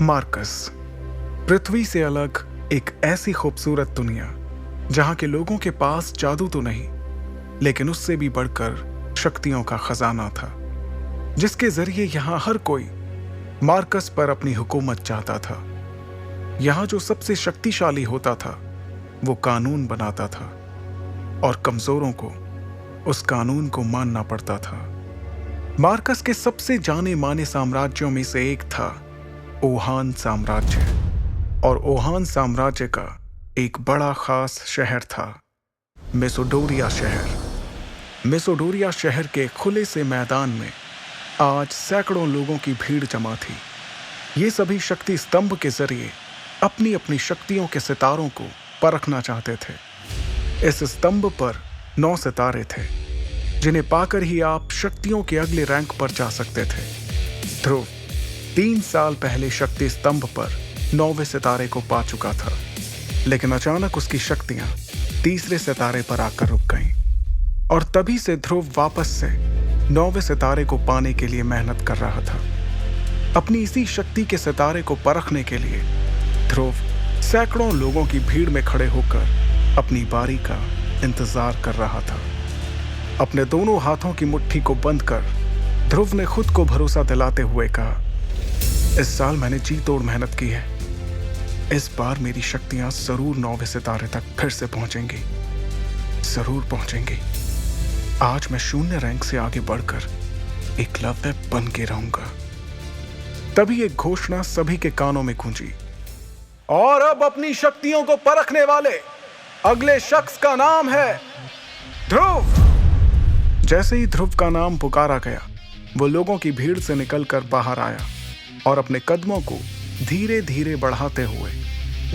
Marcus, पृथ्वी से अलग एक ऐसी खूबसूरत दुनिया जहां के लोगों के पास जादू तो नहीं, लेकिन उससे भी बढ़कर शक्तियों का खजाना था, जिसके जरिए यहां हर कोई मार्कस पर अपनी हुकूमत चाहता था। यहां जो सबसे शक्तिशाली होता था वो कानून बनाता था और कमजोरों को उस कानून को मानना पड़ता था। मार्कस के सबसे जाने माने साम्राज्यों में से एक था ओहान साम्राज्य, और ओहान साम्राज्य का एक बड़ा खास शहर था मेसोडोरिया शहर। मेसोडोरिया शहर के खुले से मैदान में आज सैकड़ों लोगों की भीड़ जमा थी। ये सभी शक्ति स्तंभ के जरिए अपनी अपनी शक्तियों के सितारों को परखना चाहते थे। इस स्तंभ पर 9 सितारे थे, जिन्हें पाकर ही आप शक्तियों के अगले रैंक पर जा सकते थे। ध्रुव 3 साल पहले शक्ति स्तंभ पर 9वें सितारे को पा चुका था, लेकिन अचानक उसकी शक्तियां तीसरे सितारे पर आकर रुक गईं, और तभी से ध्रुव वापस से 9वें सितारे को पाने के लिए मेहनत कर रहा था। अपनी इसी शक्ति के सितारे को परखने के लिए ध्रुव सैकड़ों लोगों की भीड़ में खड़े होकर अपनी बारी का इंतजार कर रहा था। अपने दोनों हाथों की मुट्ठी को बंद कर ध्रुव ने खुद को भरोसा दिलाते हुए कहा, इस साल मैंने जी तोड़ मेहनत की है। इस बार मेरी शक्तियां जरूर 9वें सितारे तक फिर से पहुंचेंगी, जरूर पहुंचेंगी। आज मैं शून्य रैंक से आगे बढ़कर एकलव्य बन के रहूंगा। तभी एक घोषणा सभी के कानों में गूंजी, और अब अपनी शक्तियों को परखने वाले अगले शख्स का नाम है ध्रुव। जैसे ही ध्रुव का नाम पुकारा गया, वो लोगों की भीड़ से निकलकर बाहर आया और अपने कदमों को धीरे धीरे बढ़ाते हुए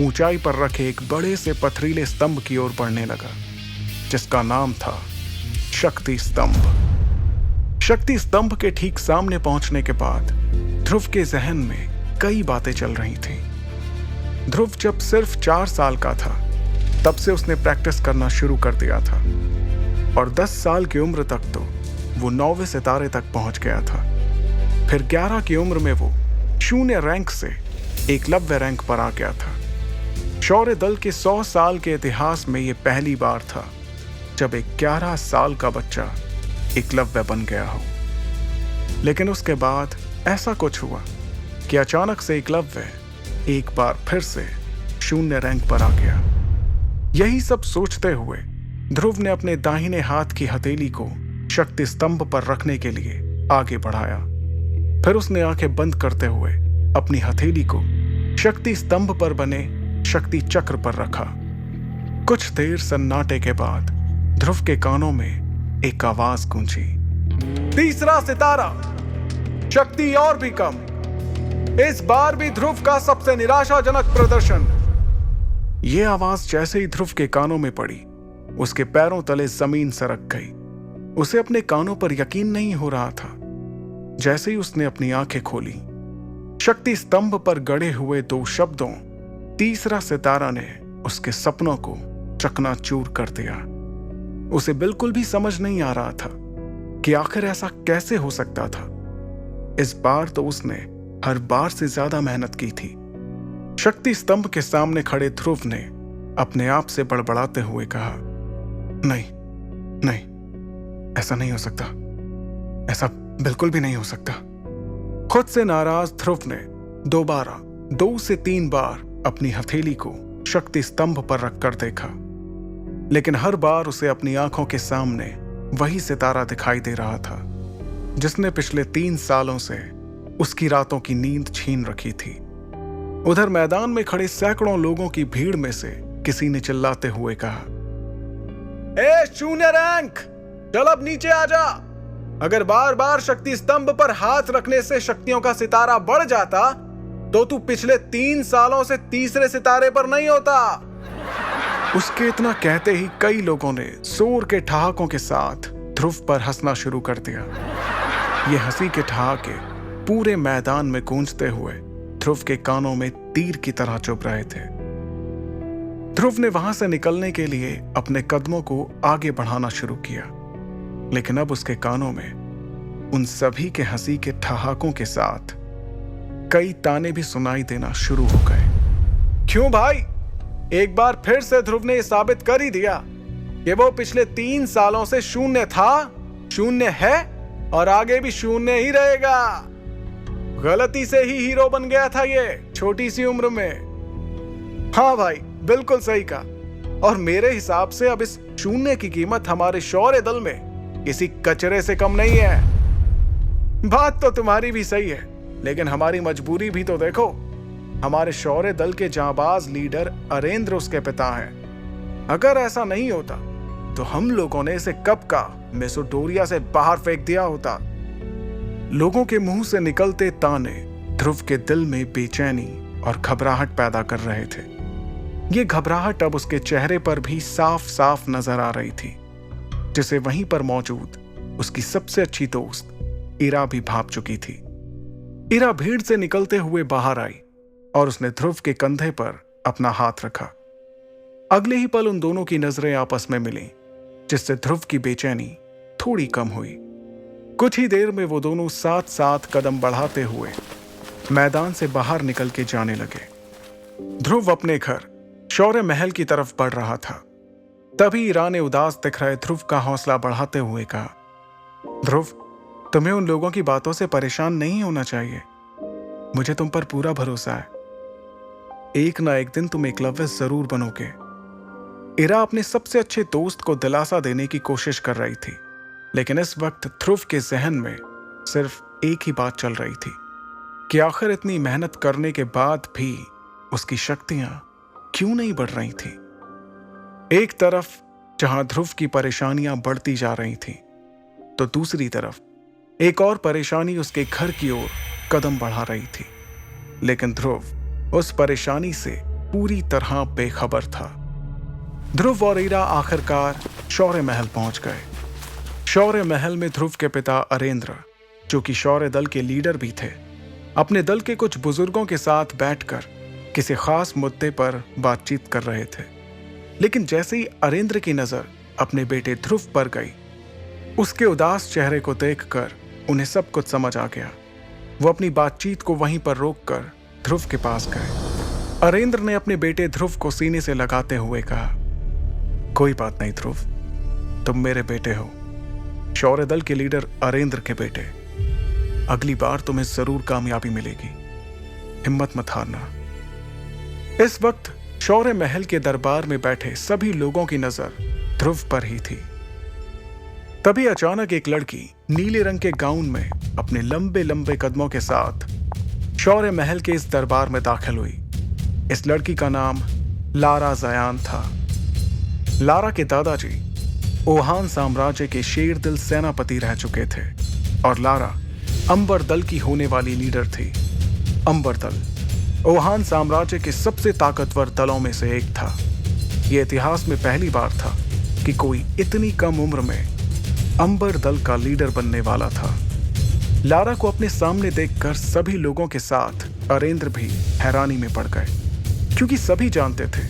ऊंचाई पर रखे एक बड़े से पथरीले स्तंभ की ओर बढ़ने लगा, जिसका नाम था शक्ति स्तंभ। शक्ति स्तंभ के ठीक सामने पहुंचने के बाद ध्रुव के जहन में कई बातें चल रही थीं। ध्रुव जब सिर्फ 4 साल का था, तब से उसने प्रैक्टिस करना शुरू कर दिया था, और 10 साल की उम्र तक तो वो 9वें सितारे तक पहुंच गया था। फिर 11 की उम्र में वो शून्य रैंक से एकलव्य रैंक पर आ गया था। शौर्य दल के 100 साल के इतिहास में ये पहली बार था जब एक 11 साल का बच्चा एकलव्य बन गया हो। लेकिन उसके बाद ऐसा कुछ हुआ कि अचानक से एकलव्य एक बार फिर से शून्य रैंक पर आ गया। यही सब सोचते हुए ध्रुव ने अपने दाहिने हाथ की हथेली को शक्ति स्तंभ पर रखने के लिए आगे बढ़ाया। फिर उसने आंखें बंद करते हुए अपनी हथेली को शक्ति स्तंभ पर बने शक्ति चक्र पर रखा। कुछ देर सन्नाटे के बाद ध्रुव के कानों में एक आवाज गूंजी, तीसरा सितारा, शक्ति और भी कम। इस बार भी ध्रुव का सबसे निराशाजनक प्रदर्शन। यह आवाज जैसे ही ध्रुव के कानों में पड़ी, उसके पैरों तले जमीन सरक गई। उसे अपने कानों पर यकीन नहीं हो रहा था। जैसे ही उसने अपनी आंखें खोली, शक्ति स्तंभ पर गड़े हुए 2 शब्दों तीसरा सितारा ने उसके सपनों को चकनाचूर कर दिया। उसे बिल्कुल भी समझ नहीं आ रहा था कि आखिर ऐसा कैसे हो सकता था। इस बार तो उसने हर बार से ज्यादा मेहनत की थी। शक्ति स्तंभ के सामने खड़े ध्रुव ने अपने आप से बड़बड़ाते हुए कहा, नहीं नहीं, ऐसा नहीं हो सकता, ऐसा बिल्कुल भी नहीं हो सकता। खुद से नाराज ध्रुव ने दोबारा 2 से 3 बार अपनी हथेली को शक्ति स्तंभ पर रखकर देखा, लेकिन हर बार उसे अपनी आंखों के सामने वही सितारा दिखाई दे रहा था जिसने पिछले 3 सालों से उसकी रातों की नींद छीन रखी थी। उधर मैदान में खड़े सैकड़ों लोगों की भीड़ में से किसी ने चिल्लाते हुए कहा, ए शून्य रैंक, चल अब नीचे आ जा। अगर बार बार शक्ति स्तंभ पर हाथ रखने से शक्तियों का सितारा बढ़ जाता तो तू पिछले 3 सालों से तीसरे सितारे पर नहीं होता। उसके इतना कहते ही कई लोगों ने जोर के ठहाकों के साथ ध्रुव पर हंसना शुरू कर दिया। ये हंसी के ठहाके पूरे मैदान में गूंजते हुए ध्रुव के कानों में तीर की तरह चुभ रहे थे। ध्रुव ने वहां से निकलने के लिए अपने कदमों को आगे बढ़ाना शुरू किया, लेकिन अब उसके कानों में उन सभी के हंसी के ठहाकों के साथ कई ताने भी सुनाई देना शुरू हो गए। क्यों भाई, एक बार फिर से ध्रुव ने साबित कर ही दिया कि वो पिछले 3 सालों से शून्य था, शून्य है और आगे भी शून्य ही रहेगा। गलती से ही हीरो बन गया था ये छोटी सी उम्र में। हाँ भाई, बिल्कुल सही कहा। और मेरे हिसाब से अब इस शून्य की कीमत हमारे शौर्य दल में किसी कचरे से कम नहीं है। बात तो तुम्हारी भी सही है, लेकिन हमारी मजबूरी भी तो देखो। हमारे शौर्य दल के जांबाज लीडर अरेंद्र उसके पिता हैं। अगर ऐसा नहीं होता तो हम लोगों ने इसे कब का मेसोडोरिया से बाहर फेंक दिया होता। लोगों के मुंह से निकलते ताने ध्रुव के दिल में बेचैनी और घबराहट पैदा कर रहे थे। ये घबराहट अब उसके चेहरे पर भी साफ साफ नजर आ रही थी, जिसे वहीं पर मौजूद उसकी सबसे अच्छी दोस्त इरा भी भाप चुकी थी। इरा भीड़ से निकलते हुए बाहर आई और उसने ध्रुव के कंधे पर अपना हाथ रखा। अगले ही पल उन दोनों की नजरें आपस में मिलीं, जिससे ध्रुव की बेचैनी थोड़ी कम हुई। कुछ ही देर में वो दोनों साथ साथ कदम बढ़ाते हुए मैदान से बाहर निकल के जाने लगे। ध्रुव अपने घर शौर्य महल की तरफ बढ़ रहा था। तभी इरा ने उदास दिख रहे ध्रुव का हौसला बढ़ाते हुए कहा, ध्रुव, तुम्हें उन लोगों की बातों से परेशान नहीं होना चाहिए। मुझे तुम पर पूरा भरोसा है। एक ना एक दिन तुम एकलव्य जरूर बनोगे। इरा अपने सबसे अच्छे दोस्त को दिलासा देने की कोशिश कर रही थी, लेकिन इस वक्त ध्रुव के जहन में सिर्फ एक ही बात चल रही थी कि आखिर इतनी मेहनत करने के बाद भी उसकी शक्तियां क्यों नहीं बढ़ रही थी। एक तरफ जहां ध्रुव की परेशानियां बढ़ती जा रही थीं, तो दूसरी तरफ एक और परेशानी उसके घर की ओर कदम बढ़ा रही थी। लेकिन ध्रुव उस परेशानी से पूरी तरह बेखबर था। ध्रुव और इरा आखिरकार शौर्य महल पहुंच गए। शौर्य महल में ध्रुव के पिता अरेंद्र, जो कि शौर्य दल के लीडर भी थे, अपने दल के कुछ बुजुर्गों के साथ बैठकर किसी खास मुद्दे पर बातचीत कर रहे थे। लेकिन जैसे ही अरेंद्र की नजर अपने बेटे ध्रुव पर गई, उसके उदास चेहरे को देखकर उन्हें सब कुछ समझ आ गया। वो अपनी बातचीत को वहीं पर रोककर ध्रुव के पास गए। अरेंद्र ने अपने बेटे ध्रुव को सीने से लगाते हुए कहा, कोई बात नहीं ध्रुव, तुम मेरे बेटे हो, शौर्य दल के लीडर अरेंद्र के बेटे। अगली बार तुम्हें जरूर कामयाबी मिलेगी, हिम्मत मत हारना। इस वक्त शौर्य महल के दरबार में बैठे सभी लोगों की नजर ध्रुव पर ही थी। तभी अचानक एक लड़की नीले रंग के गाउन में अपने लंबे लंबे कदमों के साथ शौर्य महल के इस दरबार में दाखिल हुई। इस लड़की का नाम लारा जयान था। लारा के दादाजी ओहान साम्राज्य के शेरदिल सेनापति रह चुके थे और लारा अंबर दल की होने वाली लीडर थी। अंबर दल ओहान साम्राज्य के सबसे ताकतवर दलों में से एक था। यह इतिहास में पहली बार था कि कोई इतनी कम उम्र में अंबर दल का लीडर बनने वाला था। लारा को अपने सामने देखकर सभी लोगों के साथ अरेंद्र भी हैरानी में पड़ गए, क्योंकि सभी जानते थे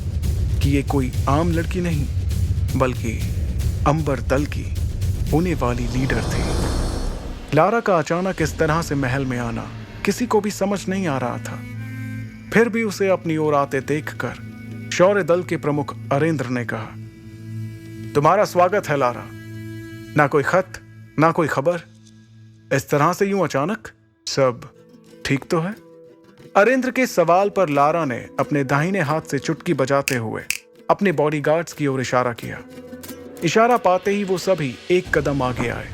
कि ये कोई आम लड़की नहीं, बल्कि अंबर दल की होने वाली लीडर थी। लारा का अचानक इस तरह से महल में आना किसी को भी समझ नहीं आ रहा था। फिर भी उसे अपनी ओर आते देखकर शौर्य दल के प्रमुख अरेंद्र ने कहा, तुम्हारा स्वागत है लारा। ना कोई खत, ना कोई खबर, इस तरह से यूं अचानक, सब ठीक तो है? अरेंद्र के सवाल पर लारा ने अपने दाहिने हाथ से चुटकी बजाते हुए अपने बॉडीगार्ड्स की ओर इशारा किया। इशारा पाते ही वो सभी एक कदम आगे आए।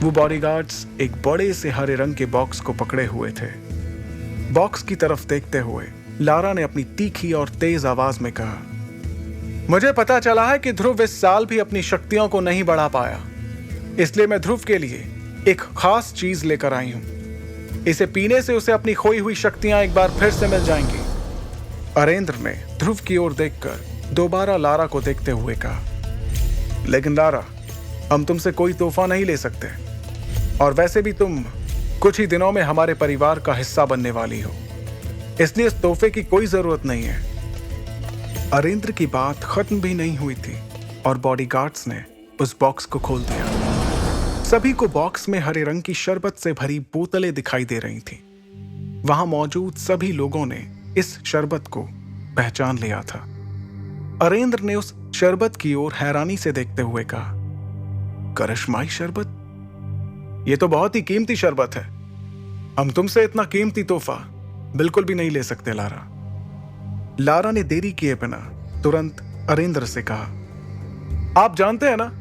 वो बॉडीगार्ड्स एक बड़े से हरे रंग के बॉक्स को पकड़े हुए थे। बॉक्स की तरफ देखते हुए लारा ने अपनी तीखी और तेज आवाज में कहा, मुझे पता चला है कि ध्रुव इस साल भी अपनी शक्तियों को नहीं बढ़ा पाया, इसलिए मैं ध्रुव के लिए एक खास चीज लेकर आई हूं। इसे पीने से उसे अपनी खोई हुई शक्तियां एक बार फिर से मिल जाएंगी। अरेंद्र ने ध्रुव की ओर देखकर दोबारा लारा को देखते हुए कहा, लेकिन लारा, हम तुमसे कोई तोहफा नहीं ले सकते, और वैसे भी तुम कुछ ही दिनों में हमारे परिवार का हिस्सा बनने वाली हो, इसलिए इस तोहफे की कोई जरूरत नहीं है। अरेंद्र की बात खत्म भी नहीं हुई थी और बॉडीगार्ड्स ने उस बॉक्स को खोल दिया। सभी को बॉक्स में हरे रंग की शरबत से भरी बोतलें दिखाई दे रही थीं। वहां मौजूद सभी लोगों ने इस शरबत को पहचान लिया था। अरेंद्र ने उस शरबत की ओर हैरानी से देखते हुए कहा, करिश्माई शरबत? यह तो बहुत ही कीमती शरबत है। हम तुमसे इतना कीमती तोहफा बिल्कुल भी नहीं ले सकते लारा। लारा ने देरी किए बिना तुरंत अरेंद्र से कहा, आप जानते हैं ना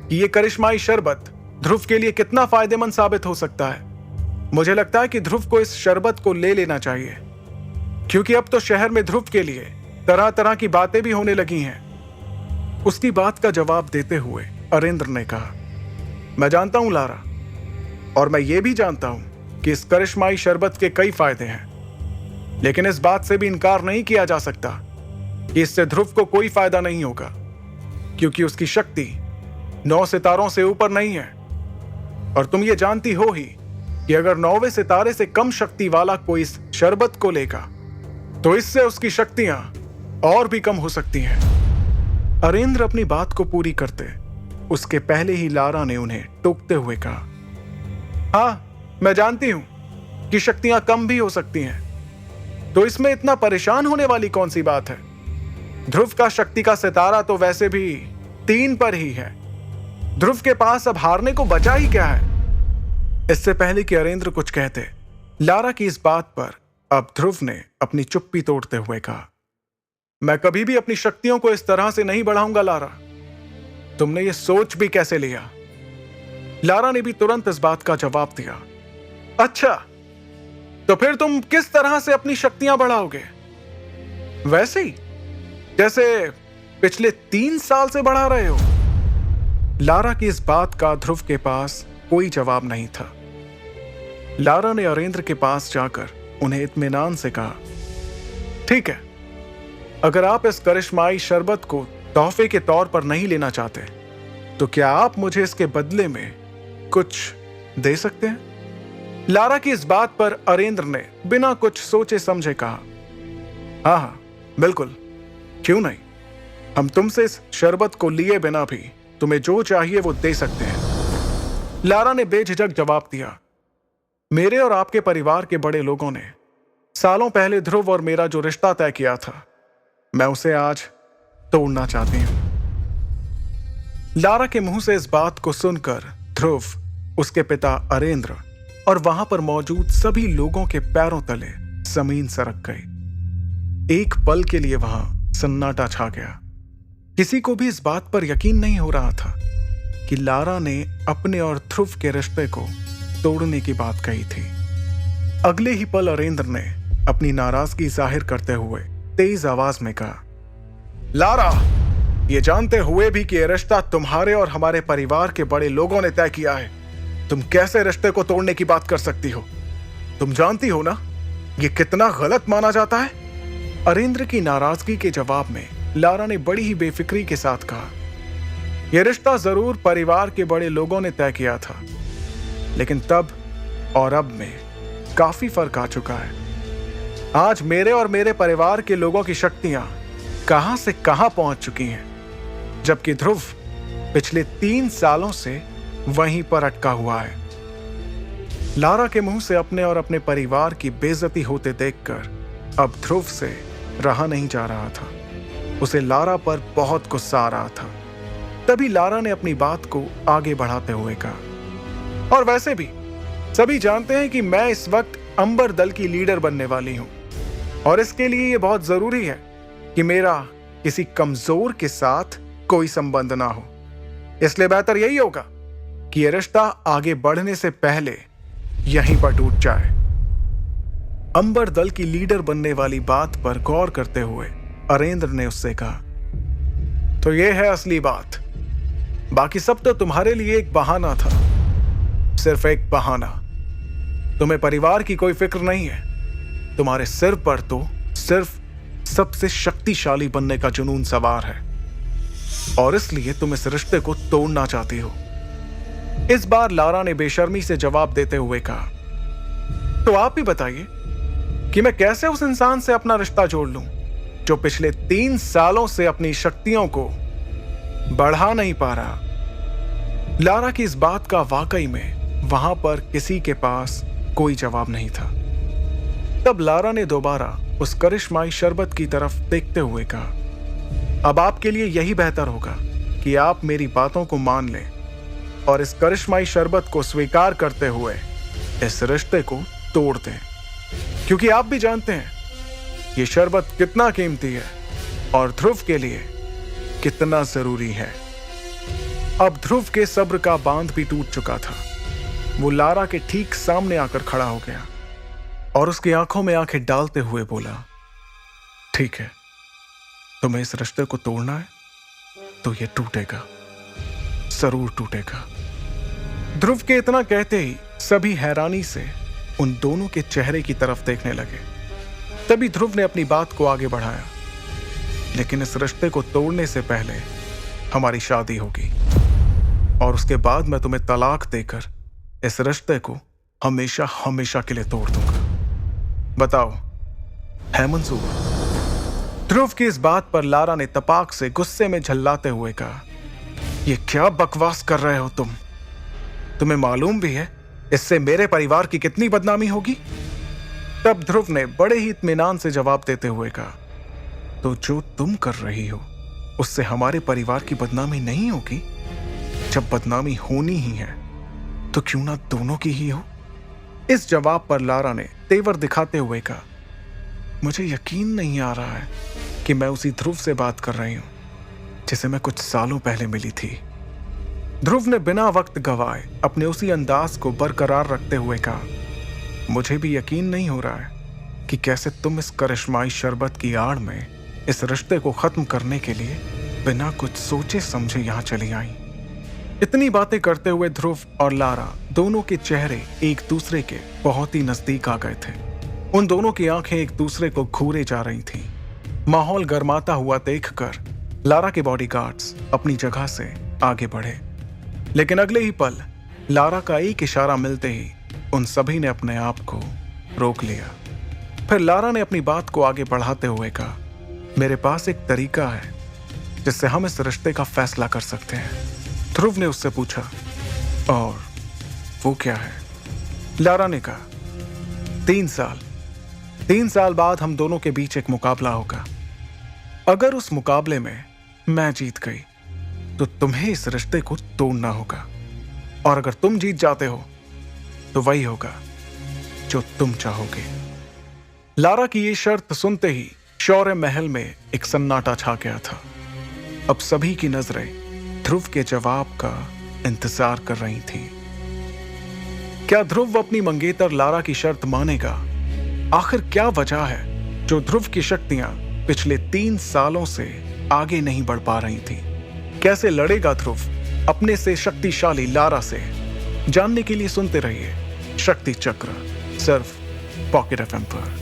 कि यह करिश्माई शरबत ध्रुव के लिए कितना फायदेमंद साबित हो सकता है। मुझे लगता है कि ध्रुव को इस शरबत को ले लेना चाहिए, क्योंकि अब तो शहर में ध्रुव के लिए तरह तरह की बातें भी होने लगी हैं। उसकी बात का जवाब देते हुए अरेंद्र ने कहा, मैं जानता हूं लारा, और मैं ये भी जानता हूं कि इस करिश्माई शरबत के कई फायदे हैं, लेकिन इस बात से भी इनकार नहीं किया जा सकता कि इससे ध्रुव को कोई फायदा नहीं होगा, क्योंकि उसकी शक्ति 9 सितारों से ऊपर नहीं है। और तुम ये जानती हो ही कि अगर 9वें सितारे से कम शक्ति वाला कोई इस शरबत को लेगा तो इससे उसकी शक्तियां और भी कम हो सकती हैं। अरेंद्र अपनी बात को पूरी करते उसके पहले ही लारा ने उन्हें टोकते हुए कहा, हाँ, मैं जानती हूं कि शक्तियां कम भी हो सकती हैं, तो इसमें इतना परेशान होने वाली कौन सी बात है। ध्रुव का शक्ति का सितारा तो वैसे भी 3 पर ही है। ध्रुव के पास अब हारने को बचा ही क्या है। इससे पहले कि अरेंद्र कुछ कहते, लारा की इस बात पर अब ध्रुव ने अपनी चुप्पी तोड़ते हुए कहा, मैं कभी भी अपनी शक्तियों को इस तरह से नहीं बढ़ाऊंगा लारा। तुमने ये सोच भी कैसे लिया? लारा ने भी तुरंत इस बात का जवाब दिया, अच्छा, तो फिर तुम किस तरह से अपनी शक्तियां बढ़ाओगे? वैसे ही जैसे पिछले 3 साल से बढ़ा रहे हो। लारा की इस बात का ध्रुव के पास कोई जवाब नहीं था। लारा ने अरेंद्र के पास जाकर उन्हें इत्मीनान से कहा, ठीक है, अगर आप इस करिश्माई शरबत को तोहफे के तौर पर नहीं लेना चाहते, तो क्या आप मुझे इसके बदले में कुछ दे सकते हैं? लारा की इस बात पर अरेंद्र ने बिना कुछ सोचे समझे कहा, हाँ हाँ, बिल्कुल, क्यों नहीं। हम तुमसे इस शरबत को लिए बिना भी तुम्हें जो चाहिए वो दे सकते हैं। लारा ने बेझिझक जवाब दिया, मेरे और आपके परिवार के बड़े लोगों ने सालों पहले ध्रुव और मेरा जो रिश्ता तय किया था, मैं उसे आज तोड़ना चाहती हूं। लारा के मुंह से इस बात को सुनकर ध्रुव, उसके पिता अरेंद्र और वहां पर मौजूद सभी लोगों के पैरों तले जमीन सरक गई। एक पल के लिए वहां सन्नाटा छा गया। किसी को भी इस बात पर यकीन नहीं हो रहा था कि लारा ने अपने और ध्रुव के रिश्ते को तोड़ने की बात कही थी। अगले ही पल अरेंद्र ने अपनी नाराजगी जाहिर करते हुए तेज आवाज में कहा, लारा, ये जानते हुए भी कि यह रिश्ता तुम्हारे और हमारे परिवार के बड़े लोगों ने तय किया है, तुम कैसे रिश्ते को तोड़ने की बात कर सकती हो? तुम जानती हो ना ये कितना गलत माना जाता है। अरेंद्र की नाराजगी के जवाब में लारा ने बड़ी ही बेफिक्री के साथ कहा, यह रिश्ता जरूर परिवार के बड़े लोगों ने तय किया था, लेकिन तब और अब में काफी फर्क आ चुका है। आज मेरे और मेरे परिवार के लोगों की शक्तियां कहां से कहां पहुंच चुकी हैं, जबकि ध्रुव पिछले 3 सालों से वहीं पर अटका हुआ है। लारा के मुंह से अपने और अपने परिवार की बेइज्जती होते देखकर अब ध्रुव से रहा नहीं जा रहा था। उसे लारा पर बहुत गुस्सा आ रहा था। तभी लारा ने अपनी बात को आगे बढ़ाते हुए कहा, और वैसे भी सभी जानते हैं कि मैं इस वक्त अंबर दल की लीडर बनने वाली हूं, और इसके लिए यह बहुत जरूरी है कि मेरा किसी कमजोर के साथ कोई संबंध ना हो। इसलिए बेहतर यही होगा कि यह रिश्ता आगे बढ़ने से पहले यहीं पर टूट जाए। अंबर दल की लीडर बनने वाली बात पर गौर करते हुए अरेंद्र ने उससे कहा, तो यह है असली बात, बाकी सब तो तुम्हारे लिए एक बहाना था, सिर्फ एक बहाना। तुम्हें परिवार की कोई फिक्र नहीं है। तुम्हारे सिर पर तो सिर्फ सबसे शक्तिशाली बनने का जुनून सवार है, और इसलिए तुम इस रिश्ते को तोड़ना चाहती हो। इस बार लारा ने बेशर्मी से जवाब देते हुए कहा, तो आप ही बताइए कि मैं कैसे उस इंसान से अपना रिश्ता जोड़ लूं जो पिछले 3 सालों से अपनी शक्तियों को बढ़ा नहीं पा रहा। लारा की इस बात का वाकई में वहां पर किसी के पास कोई जवाब नहीं था। तब लारा ने दोबारा उस करिश्माई शरबत की तरफ देखते हुए कहा, अब आपके लिए यही बेहतर होगा कि आप मेरी बातों को मान लें और इस करिश्माई शरबत को स्वीकार करते हुए इस रिश्ते को तोड़ दें, क्योंकि आप भी जानते हैं ये शरबत कितना कीमती है और ध्रुव के लिए कितना जरूरी है। अब ध्रुव के सब्र का बांध भी टूट चुका था। वो लारा के ठीक सामने आकर खड़ा हो गया और उसकी आंखों में आंखें डालते हुए बोला, ठीक है, तुम्हें इस रिश्ते को तोड़ना है तो ये टूटेगा, जरूर टूटेगा। ध्रुव के इतना कहते ही सभी हैरानी से उन दोनों के चेहरे की तरफ देखने लगे। तभी ध्रुव ने अपनी बात को आगे बढ़ाया, लेकिन इस रिश्ते को तोड़ने से पहले हमारी शादी होगी और उसके बाद मैं तुम्हें तलाक देकर इस रिश्ते को हमेशा हमेशा के लिए तोड़ दूंगा। बताओ, है मंजूर? ध्रुव की इस बात पर लारा ने तपाक से गुस्से में झल्लाते हुए कहा, ये क्या बकवास कर रहे हो तुम? तुम्हें मालूम भी है इससे मेरे परिवार की कितनी बदनामी होगी? तब ध्रुव ने बड़े ही इत्मीनान से जवाब देते हुए कहा, तो जो तुम कर रही हो उससे हमारे परिवार की बदनामी नहीं होगी? जब बदनामी होनी ही है तो क्यों ना दोनों की ही हो? इस जवाब पर लारा ने तेवर दिखाते हुए कहा, मुझे यकीन नहीं आ रहा है कि मैं उसी ध्रुव से बात कर रही हूं जिसे मैं कुछ सालों पहले मिली थी। ध्रुव ने बिना वक्त गवाए अपने उसी अंदाज को बरकरार रखते हुए कहा, मुझे भी यकीन नहीं हो रहा है कि कैसे तुम इस करिश्माई शरबत की आड़ में इस रिश्ते को खत्म करने के लिए बिना कुछ सोचे समझे यहां चली आई। इतनी बातें करते हुए ध्रुव और लारा दोनों के चेहरे एक दूसरे के बहुत ही नजदीक आ गए थे। उन दोनों की आंखें एक दूसरे को घूरे जा रही थीं। माहौल गर्माता हुआ देखकर लारा के बॉडीगार्ड्स अपनी जगह से आगे बढ़े, लेकिन अगले ही पल लारा का एक इशारा मिलते ही उन सभी ने अपने आप को रोक लिया। फिर लारा ने अपनी बात को आगे बढ़ाते हुए कहा, मेरे पास एक तरीका है जिससे हम इस रिश्ते का फैसला कर सकते हैं। ध्रुव ने उससे पूछा, और वो क्या है? लारा ने कहा, 3 साल बाद हम दोनों के बीच एक मुकाबला होगा। अगर उस मुकाबले में मैं जीत गई तो तुम्हें इस रिश्ते को तोड़ना होगा, और अगर तुम जीत जाते हो तो वही होगा जो तुम चाहोगे। लारा की ये शर्त सुनते ही शौर्य महल में एक सन्नाटा छा गया था। अब सभी की नजरें ध्रुव के जवाब का इंतजार कर रही थीं। क्या ध्रुव अपनी मंगेतर लारा की शर्त मानेगा? आखिर क्या वजह है जो ध्रुव की शक्तियां पिछले 3 सालों से आगे नहीं बढ़ पा रही थी? कैसे लड़ेगा ध्रुव अपने से शक्तिशाली लारा से? जानने के लिए सुनते रहिए शक्ति चक्र, सिर्फ पॉकेट एफएम पर।